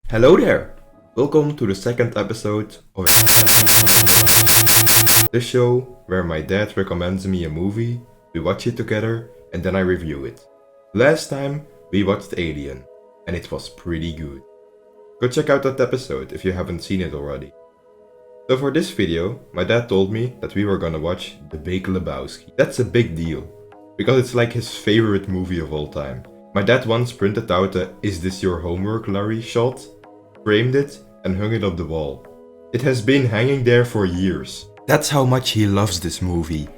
Hello there! Welcome to the second episode of the show where my dad recommends me a movie, we watch it together, and then I review it. Last time we watched Alien, and it was pretty good. Go check out that episode if you haven't seen it already. So for this video, my dad told me that we were gonna watch The Big Lebowski. That's a big deal, because it's like his favorite movie of all time. My dad once printed out a "Is this your homework, Larry?" shot, framed it, and hung it up the wall. It has been hanging there for years. That's how much he loves this movie.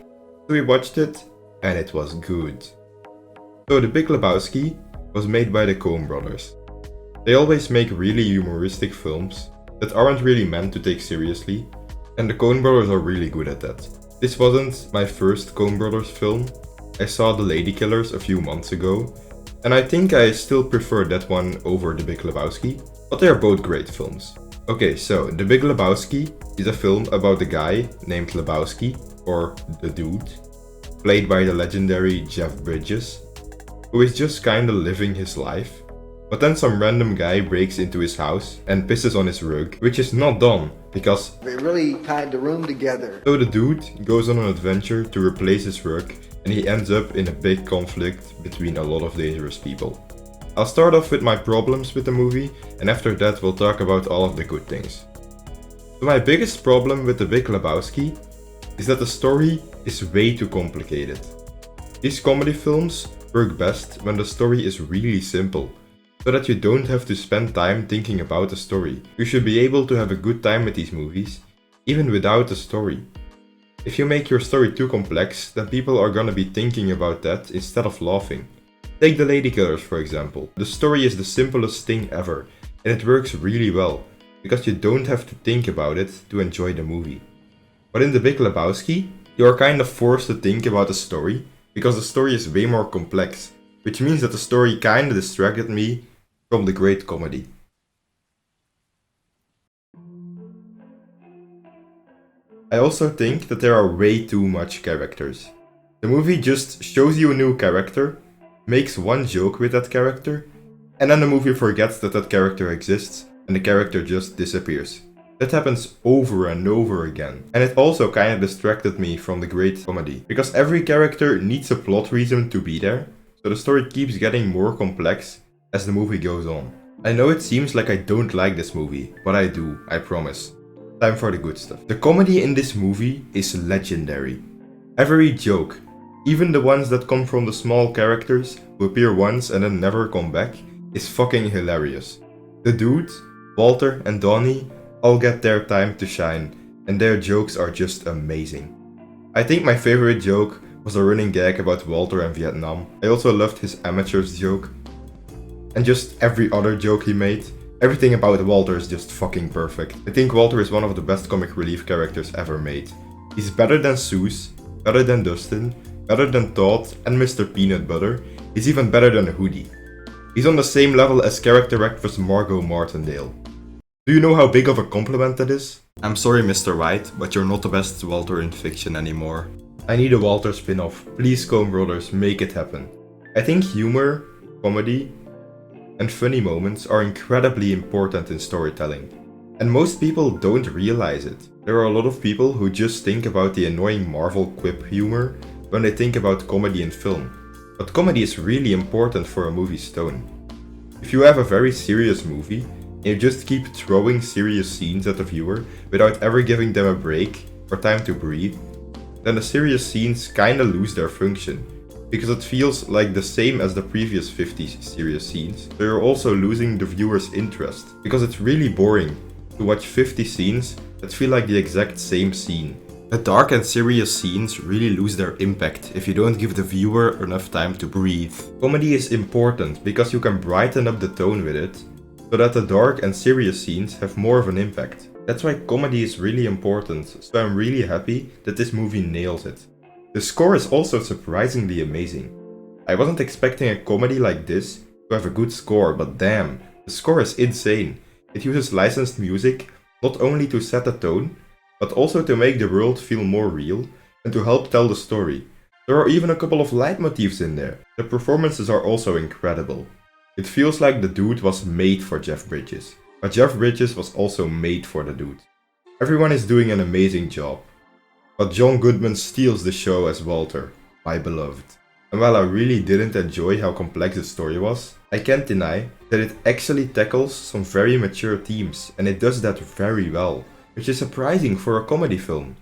So we watched it, and it was good. So The Big Lebowski was made by the Coen brothers. They always make really humoristic films that aren't really meant to take seriously, and the Coen brothers are really good at that. This wasn't my first Coen brothers film. I saw The Lady Killers a few months ago, and I think I still prefer that one over The Big Lebowski, but they are both great films. Okay, so The Big Lebowski is a film about a guy named Lebowski, or the dude, played by the legendary Jeff Bridges, who is just kinda living his life. But then some random guy breaks into his house and pisses on his rug, which is not done, because they really tied the room together. So the dude goes on an adventure to replace his rug, and he ends up in a big conflict between a lot of dangerous people. I'll start off with my problems with the movie, and after that we'll talk about all of the good things. So my biggest problem with The Big Lebowski is that the story is way too complicated. These comedy films work best when the story is really simple, so that you don't have to spend time thinking about the story. You should be able to have a good time with these movies, even without the story. If you make your story too complex, then people are gonna be thinking about that instead of laughing. Take The Lady Killers for example. The story is the simplest thing ever, and it works really well, because you don't have to think about it to enjoy the movie. But in The Big Lebowski, you are kind of forced to think about the story, because the story is way more complex, which means that the story kinda distracted me from the great comedy. I also think that there are way too much characters. The movie just shows you a new character, makes one joke with that character, and then the movie forgets that that character exists, and the character just disappears. That happens over and over again, and it also kinda distracted me from the great comedy, because every character needs a plot reason to be there, so the story keeps getting more complex as the movie goes on. I know it seems like I don't like this movie, but I do, I promise. Time for the good stuff. The comedy in this movie is legendary. Every joke, even the ones that come from the small characters who appear once and then never come back, is fucking hilarious. The dude, Walter and Donnie all get their time to shine, and their jokes are just amazing. I think my favorite joke was a running gag about Walter and Vietnam. I also loved his amateurs joke, and just every other joke he made. Everything about Walter is just fucking perfect. I think Walter is one of the best comic relief characters ever made. He's better than Seuss, better than Dustin, better than Todd and Mr. Peanut Butter. He's even better than Hoodie. He's on the same level as character actress Margot Martindale. Do you know how big of a compliment that is? I'm sorry Mr. White, but you're not the best Walter in fiction anymore. I need a Walter spin-off. Please Coen brothers, make it happen. I think humor, comedy, and funny moments are incredibly important in storytelling. And most people don't realize it. There are a lot of people who just think about the annoying Marvel quip humor when they think about comedy in film. But comedy is really important for a movie's tone. If you have a very serious movie, and you just keep throwing serious scenes at the viewer without ever giving them a break or time to breathe, then the serious scenes kinda lose their function, because it feels like the same as the previous 50 serious scenes. So you're also losing the viewer's interest, because it's really boring to watch 50 scenes that feel like the exact same scene. The dark and serious scenes really lose their impact if you don't give the viewer enough time to breathe. Comedy is important because you can brighten up the tone with it, so that the dark and serious scenes have more of an impact. That's why comedy is really important, so I'm really happy that this movie nails it. The score is also surprisingly amazing. I wasn't expecting a comedy like this to have a good score, but damn, the score is insane. It uses licensed music not only to set the tone, but also to make the world feel more real and to help tell the story. There are even a couple of leitmotifs in there. The performances are also incredible. It feels like the dude was made for Jeff Bridges. but Jeff Bridges was also made for the dude. Everyone is doing an amazing job, but John Goodman steals the show as Walter, my beloved. And while I really didn't enjoy how complex the story was, I can't deny that it actually tackles some very mature themes, and it does that very well, which is surprising for a comedy film.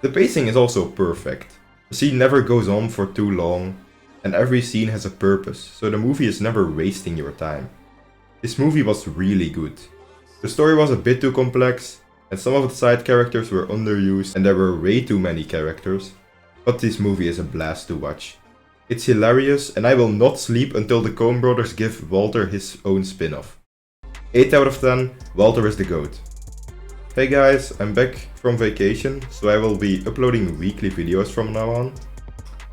The pacing is also perfect. The scene never goes on for too long, and every scene has a purpose, so the movie is never wasting your time. This movie was really good. The story was a bit too complex, and some of the side characters were underused, and there were way too many characters, but this movie is a blast to watch. It's hilarious, and I will not sleep until the Coen brothers give Walter his own spin-off. 8 out of 10, Walter is the GOAT. Hey guys, I'm back from vacation, so I will be uploading weekly videos from now on.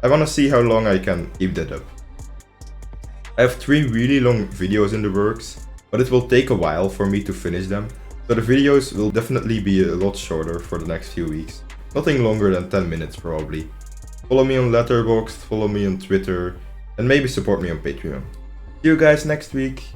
I wanna see how long I can keep that up. I have 3 really long videos in the works, but it will take a while for me to finish them, so the videos will definitely be a lot shorter for the next few weeks. Nothing longer than 10 minutes probably. Follow me on Letterboxd, follow me on Twitter, and maybe support me on Patreon. See you guys next week!